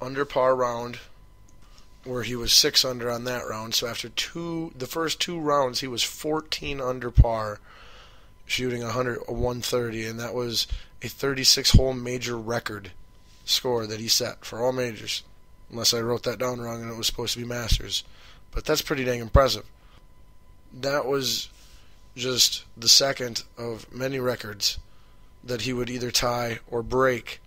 under par round, where he was 6 under on that round. So after the first 2 rounds, he was 14 under par, shooting a 130, and that was a 36-hole major record score that he set for all majors, unless I wrote that down wrong and it was supposed to be Masters. But that's pretty dang impressive. That was just the second of many records that he would either tie or break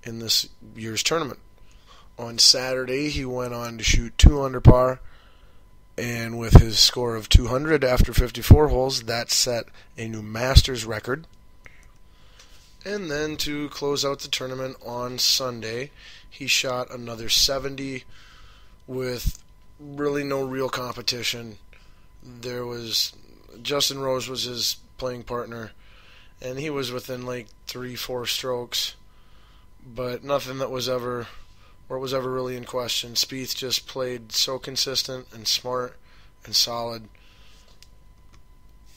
in this year's tournament. On Saturday, he went on to shoot 2 under par, and with his score of 200 after 54 holes, that set a new Masters record. And then to close out the tournament on Sunday, he shot another 70 with really no real competition. There was Justin Rose was his playing partner, and he was within like 3-4 strokes, but nothing that was ever really in question. Spieth just played so consistent and smart and solid.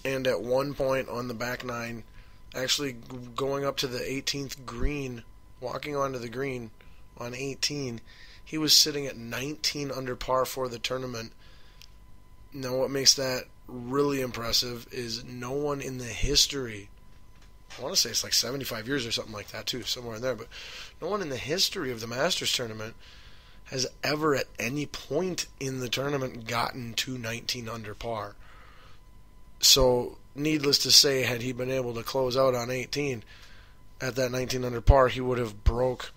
And at one point on the back nine, actually going up to the 18th green, walking onto the green on 18, he was sitting at 19 under par for the tournament. Now what makes that really impressive is no one in the history, I want to say it's like 75 years or something like that too, somewhere in there, but no one in the history of the Masters tournament has ever at any point in the tournament gotten to 19 under par. So needless to say, had he been able to close out on 18 at that 19 under par, he would have broke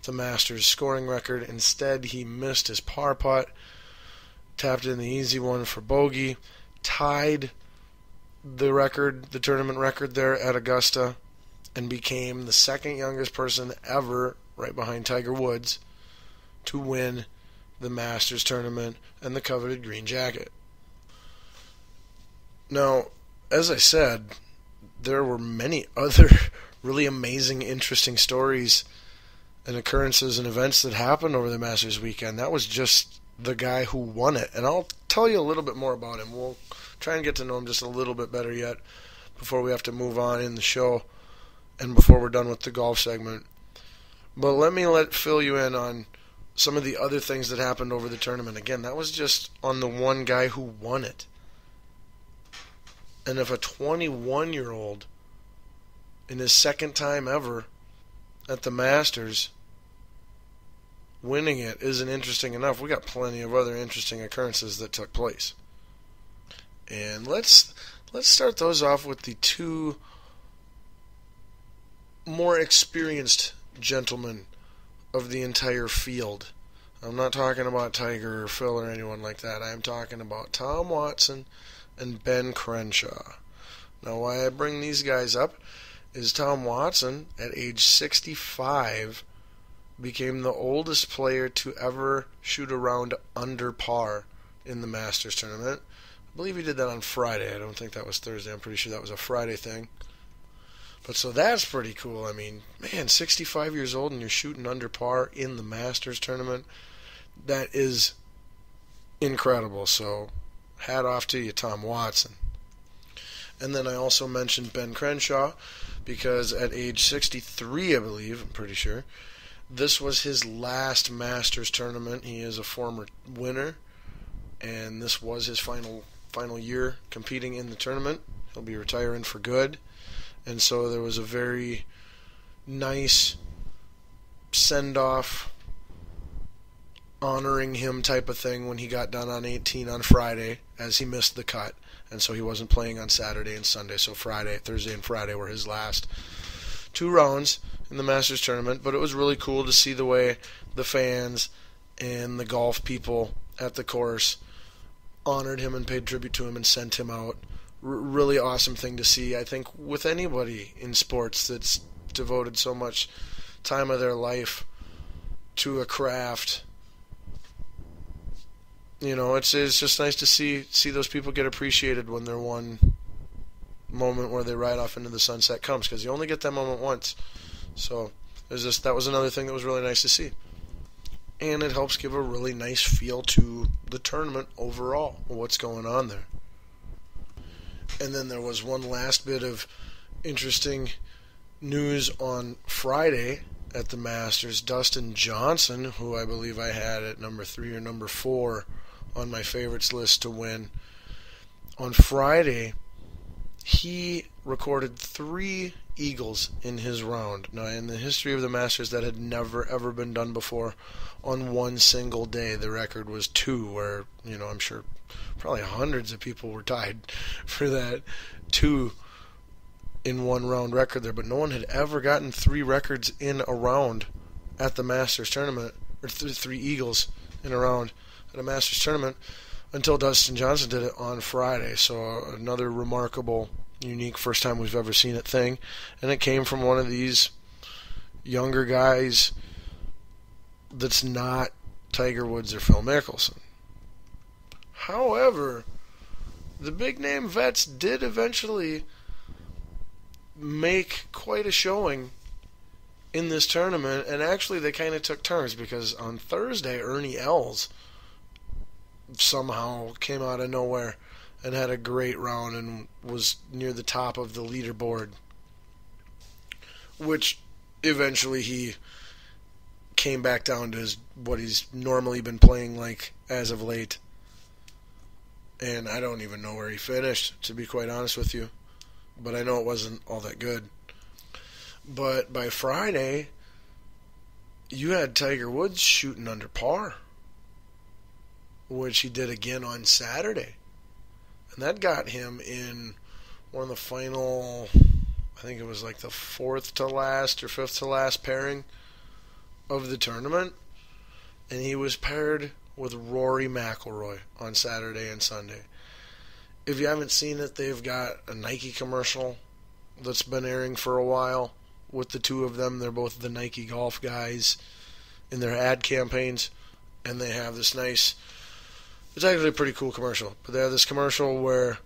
the Masters scoring record. Instead, he missed his par putt, tapped in the easy one for bogey, tied the record, the tournament record there at Augusta, and became the second youngest person ever, right behind Tiger Woods, to win the Masters tournament and the coveted green jacket. Now, as I said, there were many other really amazing, interesting stories and occurrences and events that happened over the Masters weekend. That was just the guy who won it, and I'll tell you a little bit more about him. We'll try and get to know him just a little bit better yet before we have to move on in the show and before we're done with the golf segment. But let me fill you in on some of the other things that happened over the tournament. Again, that was just on the one guy who won it. And if a 21-year-old in his second time ever at the Masters winning it isn't interesting enough, we got plenty of other interesting occurrences that took place. And let's start those off with the 2 more experienced gentlemen of the entire field. I'm not talking about Tiger or Phil or anyone like that. I am talking about Tom Watson and Ben Crenshaw. Now, why I bring these guys up is Tom Watson, at age 65, became the oldest player to ever shoot a round under par in the Masters tournament. I believe he did that on Friday. I don't think that was Thursday. I'm pretty sure that was a Friday thing. But so that's pretty cool. I mean, man, 65 years old and you're shooting under par in the Masters tournament. That is incredible. So hat off to you, Tom Watson. And then I also mentioned Ben Crenshaw because at age 63, I believe, I'm pretty sure, this was his last Masters tournament. He is a former winner, and this was his final year competing in the tournament. He'll be retiring for good. And so there was a very nice send-off, honoring him type of thing when he got done on 18 on Friday, as he missed the cut. And so he wasn't playing on Saturday and Sunday. So Thursday and Friday were his last 2 rounds in the Masters tournament. But it was really cool to see the way the fans and the golf people at the course honored him and paid tribute to him and sent him out. Really awesome thing to see. I think with anybody in sports that's devoted so much time of their life to a craft, you know, it's just nice to see those people get appreciated when their one moment where they ride off into the sunset comes, because you only get that moment once. So that was another thing that was really nice to see. And it helps give a really nice feel to the tournament overall, what's going on there. And then there was one last bit of interesting news on Friday, at the Masters, Dustin Johnson, who I believe I had at number 3 or number 4 on my favorites list to win, on Friday, he recorded 3 eagles in his round. Now, in the history of the Masters, that had never, ever been done before on one single day. The record was 2, where, I'm sure probably hundreds of people were tied for that 2 in one round record there, but no one had ever gotten 3 records in a round at the Masters tournament, or 3 eagles in a round at a Masters tournament, until Dustin Johnson did it on Friday. So another remarkable, unique, first time we've ever seen it thing, and it came from one of these younger guys that's not Tiger Woods or Phil Mickelson. However, the big name vets did eventually make quite a showing in this tournament, and actually they kind of took turns, because on Thursday Ernie Els somehow came out of nowhere and had a great round and was near the top of the leaderboard, which eventually he came back down to what he's normally been playing like as of late, and I don't even know where he finished, to be quite honest with you. But I know it wasn't all that good. But by Friday, you had Tiger Woods shooting under par, which he did again on Saturday. And that got him in one of the final, I think it was like the 4th to last or 5th to last pairing of the tournament. And he was paired with Rory McIlroy on Saturday and Sunday. If you haven't seen it, they've got a Nike commercial that's been airing for a while with the two of them. They're both the Nike golf guys in their ad campaigns, and they have this nice, it's actually a pretty cool commercial, but they have this commercial where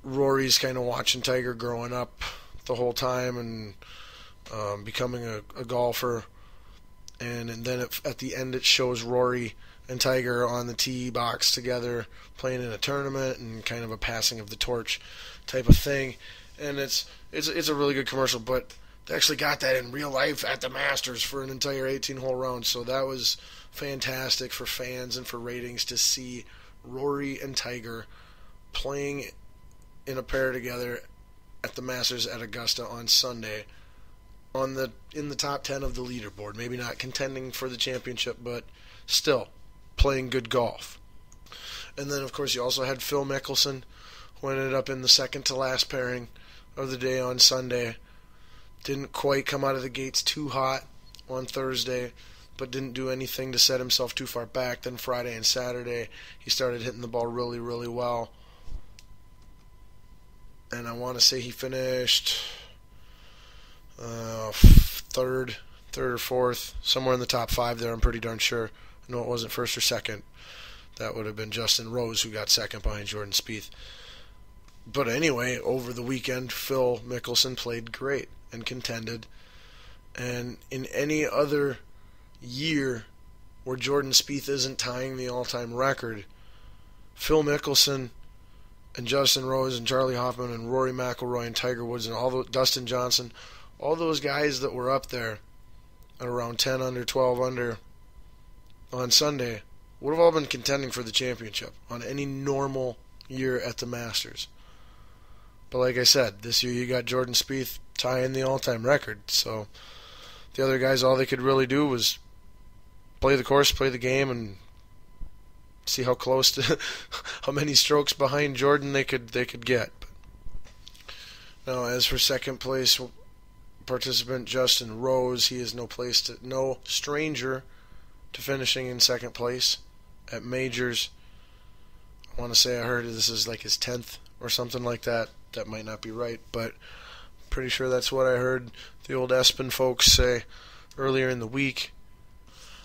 Rory's kind of watching Tiger growing up the whole time and becoming a golfer, and then at the end it shows Rory and Tiger on the tee box together playing in a tournament, and kind of a passing of the torch type of thing. And it's a really good commercial, but they actually got that in real life at the Masters for an entire 18-hole round. So that was fantastic for fans and for ratings to see Rory and Tiger playing in a pair together at the Masters at Augusta on Sunday, in the top 10 of the leaderboard. Maybe not contending for the championship, but still playing good golf. And then, of course, you also had Phil Mickelson, who ended up in the second to last pairing of the day on Sunday. Didn't quite come out of the gates too hot on Thursday, but didn't do anything to set himself too far back. Then Friday and Saturday, he started hitting the ball really, really well. And I want to say he finished third or fourth, somewhere in the top 5 there, I'm pretty darn sure. No, it wasn't first or second. That would have been Justin Rose, who got second behind Jordan Spieth. But anyway, over the weekend, Phil Mickelson played great and contended. And in any other year where Jordan Spieth isn't tying the all-time record, Phil Mickelson and Justin Rose and Charlie Hoffman and Rory McIlroy and Tiger Woods and Dustin Johnson, all those guys that were up there at around 10 under, 12 under on Sunday would have all been contending for the championship on any normal year at the Masters. But like I said, this year you got Jordan Spieth tying the all-time record. So the other guys, all they could really do was play the course, play the game, and see how close to how many strokes behind Jordan they could get. Now, as for second place participant Justin Rose, he is no stranger to finishing in second place at majors. I want to say I heard this is like his 10th or something like that. That might not be right, but pretty sure that's what I heard the old Espen folks say earlier in the week.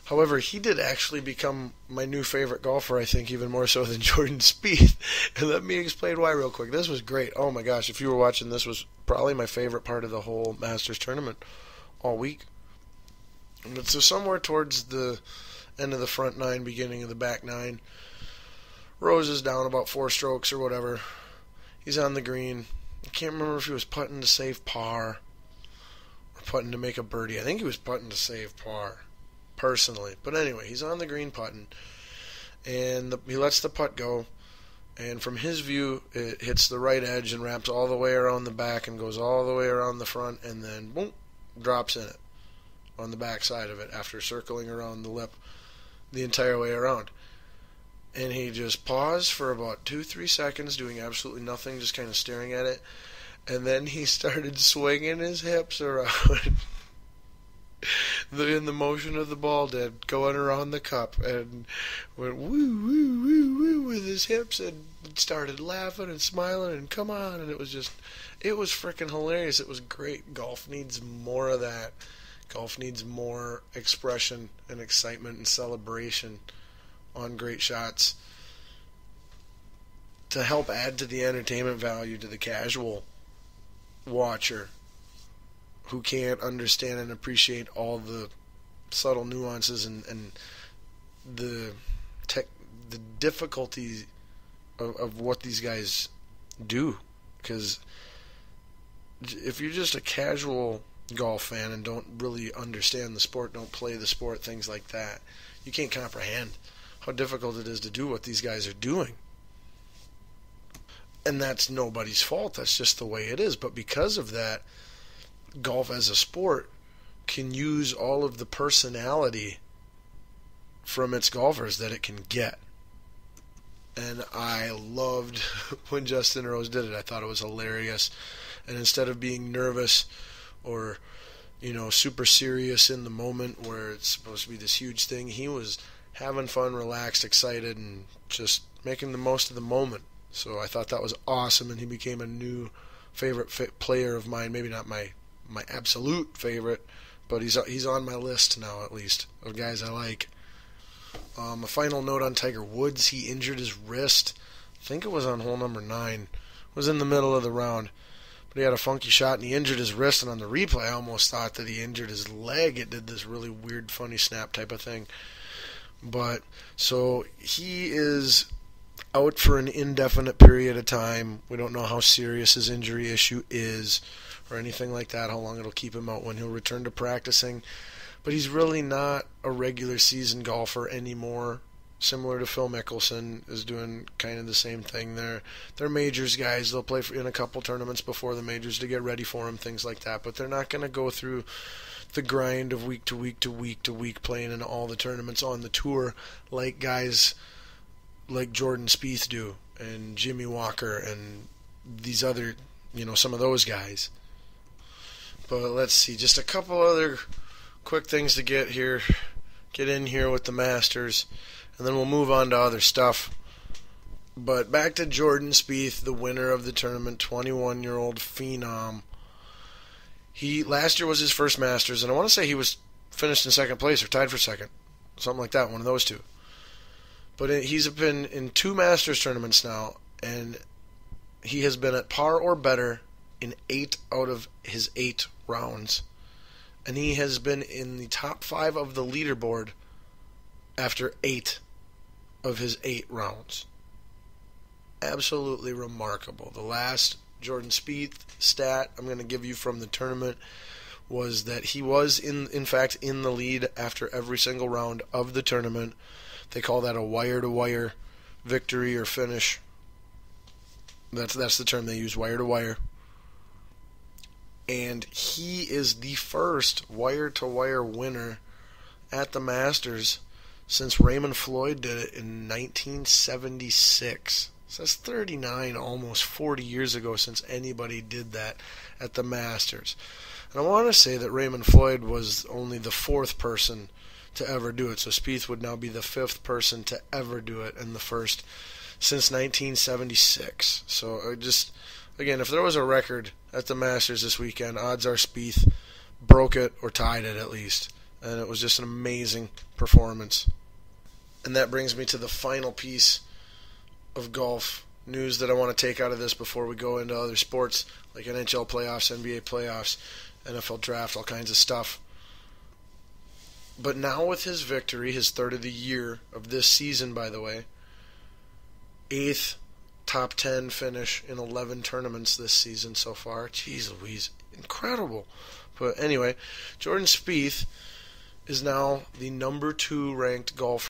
However, he did actually become my new favorite golfer, I think, even more so than Jordan Spieth. And let me explain why real quick. This was great. Oh my gosh, if you were watching, this was probably my favorite part of the whole Masters tournament all week. And so somewhere towards the end of the front 9, beginning of the back 9, Rose is down about 4 strokes or whatever. He's on the green. I can't remember if he was putting to save par or putting to make a birdie. I think he was putting to save par, personally. But anyway, he's on the green putting, and he lets the putt go. And from his view, it hits the right edge and wraps all the way around the back and goes all the way around the front, and then boom, drops in it on the back side of it after circling around the lip the entire way around. And he just paused for about 2-3 seconds, doing absolutely nothing, just kind of staring at it. And then he started swinging his hips around in the motion of the ball did, going around the cup, and went woo, woo, woo, woo with his hips, and started laughing and smiling and come on. And it was freaking hilarious. It was great. Golf needs more of that. Golf needs more expression and excitement and celebration on great shots to help add to the entertainment value to the casual watcher who can't understand and appreciate all the subtle nuances and the difficulties of what these guys do. Because if you're just a casual golf fan and don't really understand the sport, don't play the sport, things like that, you can't comprehend how difficult it is to do what these guys are doing. And that's nobody's fault. That's just the way it is. But because of that, golf as a sport can use all of the personality from its golfers that it can get. And I loved when Justin Rose did it. I thought it was hilarious. And instead of being nervous or, super serious in the moment where it's supposed to be this huge thing, he was having fun, relaxed, excited, and just making the most of the moment. So I thought that was awesome, and he became a new favorite player of mine. Maybe not my absolute favorite, but he's on my list now, at least, of guys I like. A final note on Tiger Woods. He injured his wrist. I think it was on hole number 9. It was in the middle of the round. But he had a funky shot, and he injured his wrist, and on the replay I almost thought that he injured his leg. It did this really weird, funny snap type of thing. But, so he is out for an indefinite period of time. We don't know how serious his injury issue is or anything like that, how long it'll keep him out, when he'll return to practicing. But he's really not a regular season golfer anymore. Similar to Phil Mickelson is doing kind of the same thing. They're majors guys. They'll play in a couple tournaments before the majors to get ready for them, things like that. But they're not going to go through the grind of week to week to week to week playing in all the tournaments on the tour like guys like Jordan Spieth do and Jimmy Walker and these other, some of those guys. But let's see, just a couple other quick things to get in here with the Masters, and then we'll move on to other stuff. But back to Jordan Spieth, the winner of the tournament, 21-year-old phenom. Last year was his first Masters, and I want to say he was finished in second place or tied for second, something like that, one of those two. But he's been in 2 Masters tournaments now, and he has been at par or better in 8 out of his 8 rounds. And he has been in the top 5 of the leaderboard after 8 of his 8 rounds. Absolutely remarkable. The last Jordan Spieth stat I'm going to give you from the tournament was that he was in fact in the lead after every single round of the tournament. They call that a wire-to-wire victory or finish. That's the term they use, wire-to-wire. And he is the first wire-to-wire winner at the Masters since Raymond Floyd did it in 1976. So that's 39, almost 40 years ago since anybody did that at the Masters. And I want to say that Raymond Floyd was only the 4th person to ever do it. So Spieth would now be the 5th person to ever do it and the first since 1976. So again, if there was a record at the Masters this weekend, odds are Spieth broke it or tied it at least. And it was just an amazing performance. And that brings me to the final piece of golf news that I want to take out of this before we go into other sports like NHL playoffs, NBA playoffs, NFL draft, all kinds of stuff. But now with his victory, his 3rd of the year of this season, by the way, 8th top 10 finish in 11 tournaments this season so far. Jeez Louise, incredible But anyway, Jordan Spieth is now the number 2 ranked golfer